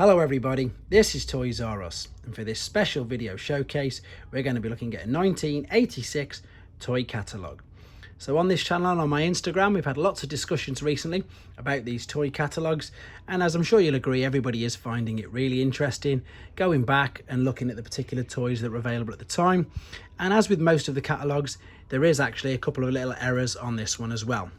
Hello everybody, this is Toys R Us, and for this special video showcase we're going to be looking at a 1986 toy catalogue. So on this channel and on my Instagram we've had lots of discussions recently about these toy catalogues, and as I'm sure you'll agree, everybody is finding it really interesting going back and looking at the particular toys that were available at the time. And as with most of the catalogues, there is actually a couple of little errors on this one as well.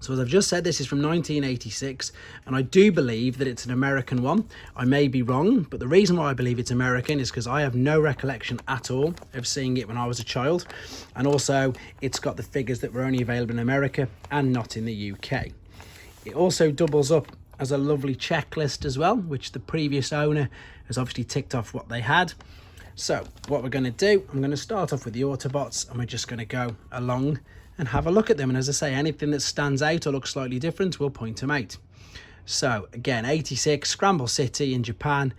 So as I've just said, this is from 1986, and I do believe that it's an American one. I may be wrong, but the reason why I believe it's American is because I have no recollection at all of seeing it when I was a child. And also, it's got the figures that were only available in America and not in the UK. It also doubles up as a lovely checklist as well, which the previous owner has obviously ticked off what they had. So what we're going to do, I'm going to start off with the Autobots, and we're just going to go along and have a look at them. And as I say, anything that stands out or looks slightly different, we'll point them out. So again, 86, Scramble City in Japan,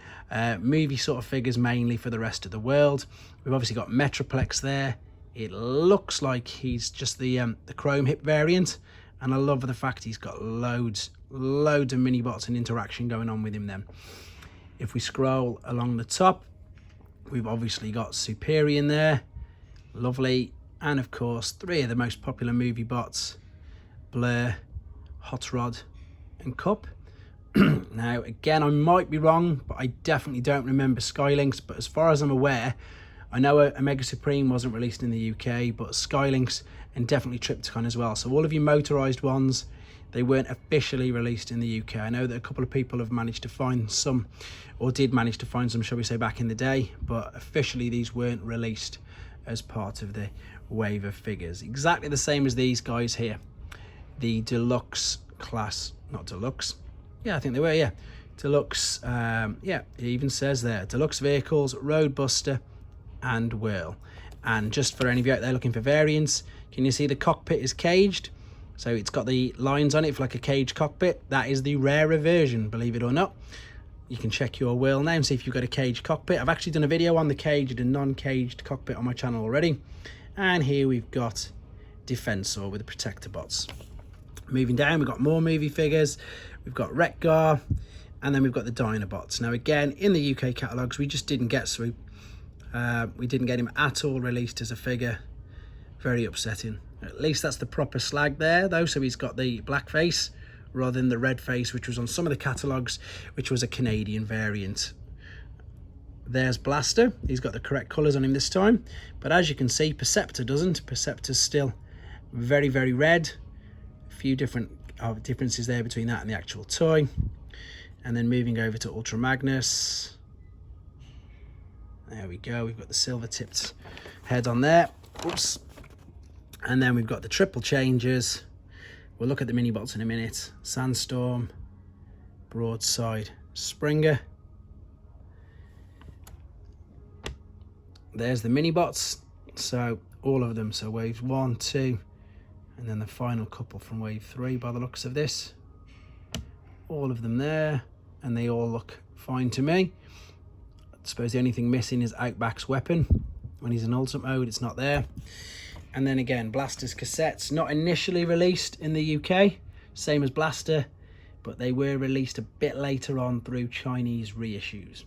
movie sort of figures mainly for the rest of the world. We've obviously got Metroplex there. It looks like he's just the chrome hip variant, and I love the fact he's got loads of mini bots and interaction going on with him then. If we scroll along the top, we've obviously got Superior in there, lovely. And of course, three of the most popular movie bots, Blur, Hot Rod and Cup. Now, again, I might be wrong, but I definitely don't remember Skylinks. But as far as I'm aware, I know a Mega Supreme wasn't released in the UK, but Skylinks and definitely Tripticon as well. So all of your motorised ones, they weren't officially released in the UK. I know that a couple of people have managed to find some, or did manage to find some, shall we say, back in the day. But officially, these weren't released as part of the wave of figures. Exactly the same as these guys here, the deluxe class, not deluxe, yeah, I think they were, yeah, deluxe, yeah, it even says there, deluxe vehicles, Roadbuster and Whirl. And just for any of you out there looking for variants, can you see the cockpit is caged? So it's got the lines on it for like a caged cockpit. That is the rarer version, believe it or not. You can check your Whirl now and see if you've got a caged cockpit. I've actually done a video on the caged and non-caged cockpit on my channel already. And here we've got Defensor with the Protector bots. Moving down, we've got more movie figures. We've got Wreck-Gar, and then we've got the Dinobots. Now again, in the UK catalogues, we just didn't get Swoop. We didn't get him at all released as a figure. Very upsetting. At least that's the proper slag there, though. So he's got the black face rather than the red face, which was on some of the catalogues, which was a Canadian variant. There's Blaster. He's got the correct colours on him this time. But as you can see, Perceptor doesn't. Perceptor's still very, very red. A few differences there between that and the actual toy. And then moving over to Ultra Magnus. There we go. We've got the silver-tipped head on there. Oops. And then we've got the triple changes. We'll look at the mini-bots in a minute. Sandstorm, Broadside, Springer. There's the mini bots, so all of them, so waves 1, 2, and then the final couple from wave 3 by the looks of this. All of them there, and they all look fine to me. I suppose the only thing missing is Outback's weapon. When he's in ultimate mode, it's not there. And then again, Blaster's cassettes, not initially released in the UK, same as Blaster, but they were released a bit later on through Chinese reissues.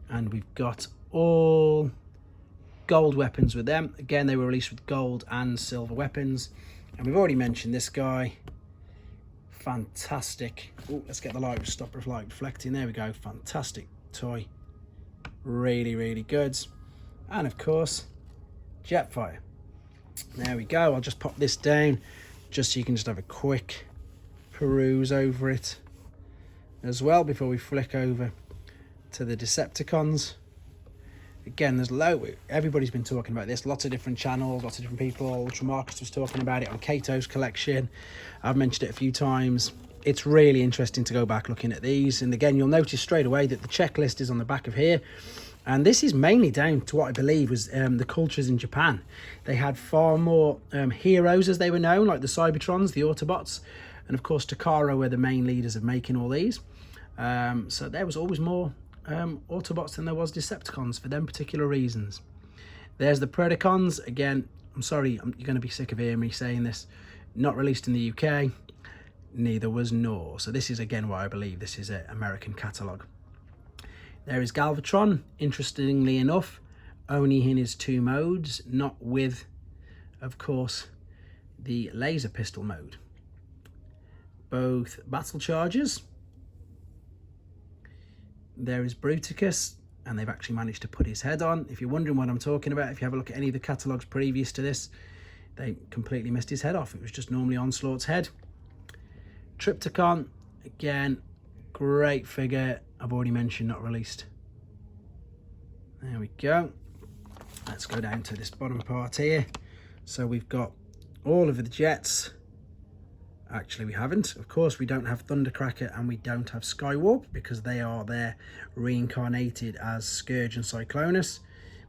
And we've got all gold weapons with them. Again, they were released with gold and silver weapons. And we've already mentioned this guy. Fantastic. Ooh, let's get the light stopper light reflecting. There we go. Fantastic toy. Really, really good. And of course, Jetfire. There we go. I'll just pop this down just so you can just have a quick peruse over it as well before we flick over to the Decepticons. Again, there's everybody's been talking about this, lots of different channels, lots of different people. Ultra Marcus was talking about it on Kato's collection. I've mentioned it a few times. It's really interesting to go back looking at these. And again, you'll notice straight away that the checklist is on the back of here. And this is mainly down to what I believe was the cultures in Japan. They had far more heroes, as they were known, like the Cybertrons, the Autobots. And of course, Takara were the main leaders of making all these. So there was always more Autobots than there was Decepticons for them particular reasons. There's the Protocons. Again, I'm sorry, you're going to be sick of hearing me saying this. Not released in the UK. neither was Nor. So this is again why I believe this is an American catalogue. There is Galvatron, interestingly enough, only in his 2 modes, not with, of course, the laser pistol mode. Both battle chargers. There is Bruticus, and they've actually managed to put his head on. If you're wondering what I'm talking about, if you have a look at any of the catalogues previous to this, they completely missed his head off. It was just normally Onslaught's head. Triptychon, again, great figure. I've already mentioned, not released. There we go. Let's go down to this bottom part here. So we've got all of the jets. Actually, we haven't. Of course, we don't have Thundercracker and we don't have Skywarp because they are there reincarnated as Scourge and Cyclonus.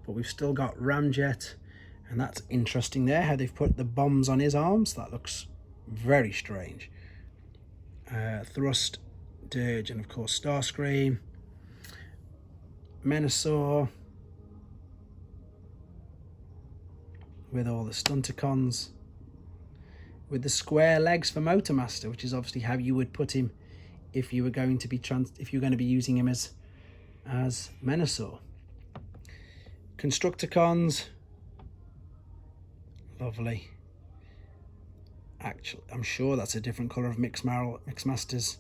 But we've still got Ramjet, and that's interesting there, how they've put the bombs on his arms. That looks very strange. Thrust, Dirge, and of course Starscream. Menasor with all the Stunticons, with the square legs for Motormaster, which is obviously how you would put him if you were going to be using him as Menasor. Constructicons, lovely. Actually, I'm sure that's a different colour of Mixmaster's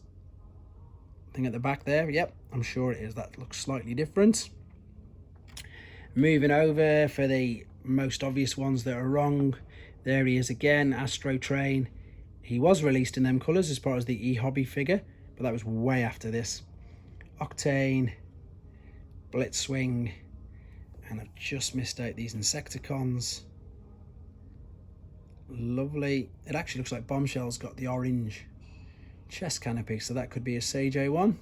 thing at the back there. Yep, I'm sure it is. That looks slightly different. Moving over for the most obvious ones that are wrong. There he is again, Astrotrain. He was released in them colours as part of the e-hobby figure, but that was way after this. Octane, Blitzwing, and I've just missed out these Insecticons. Lovely. It actually looks like Bombshell's got the orange chest canopy, so that could be a Sage A1.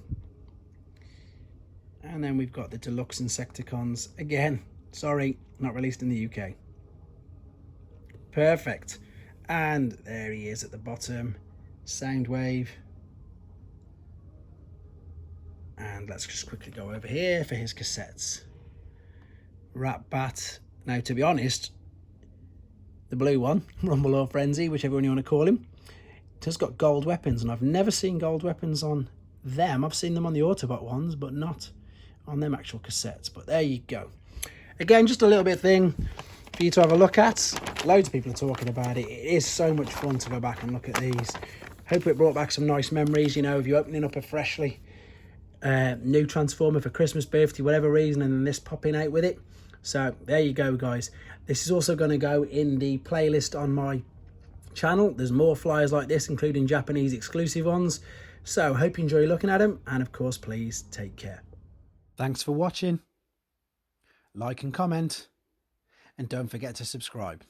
And then we've got the Deluxe Insecticons. Again, sorry, not released in the UK. Perfect. And there he is at the bottom, Soundwave. And let's just quickly go over here for his cassettes. Rat Bat. Now, to be honest, the blue one, Rumble or Frenzy, whichever one you want to call him, it has got gold weapons, and I've never seen gold weapons on them. I've seen them on the Autobot ones, but not on them actual cassettes. But there you go. Again, just a little bit thing for you to have a look at. Loads of people are talking about it. It is so much fun to go back and look at these. Hope it brought back some nice memories, you know, of you opening up a freshly new Transformer for Christmas, birthday, whatever reason, and then this popping out with it. So there you go, guys. This is also going to go in the playlist on my channel. There's more flyers like this, including Japanese exclusive ones. So hope you enjoy looking at them, and of course, please take care. Thanks for watching. Like and comment, and don't forget to subscribe.